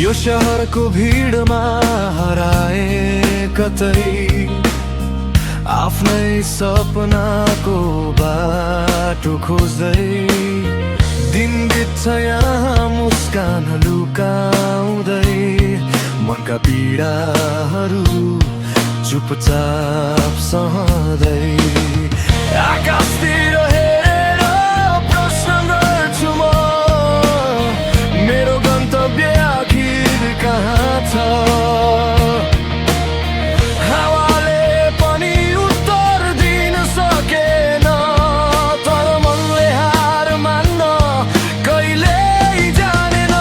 यो शहरको भिडमा हराए कतै आफ्नै सपनाको बाटो खोज्दै दिन बित्छ यहाँ मुस्कान लुकाउँदै मनका पीडाहरू चुपचाप सहँदै आकाशतिर हेरेर प्रश्न गर्छु म मेरो गन्तव्य आखिर कहाँ छ हावाले पनि उत्तर दिन सकेन तर मनले हार मान्न कहिल्यै जानेन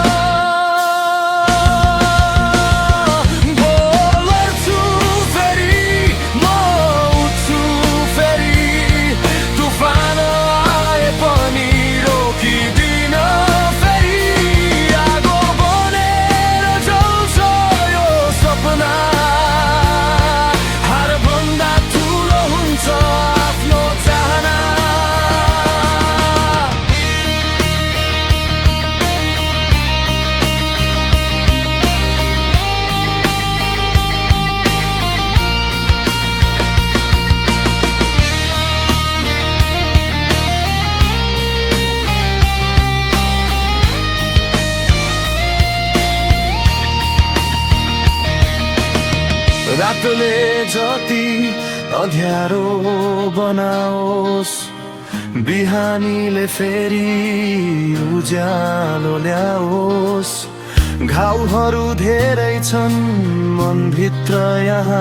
बोल्छु फेरि म उठ्छु फेरि तुफान आए पनि रोकिदिन फेरि आगो बनेर जल्छ यो सपना हारभन्दा ठुलो हुन्छ आफ्नो चाहना रातले जति अँध्यारो बनाओस् बिहानीले फेरि उज्यालो ल्याओस् घाउहरू धेरै छन् मनभित्र यहाँ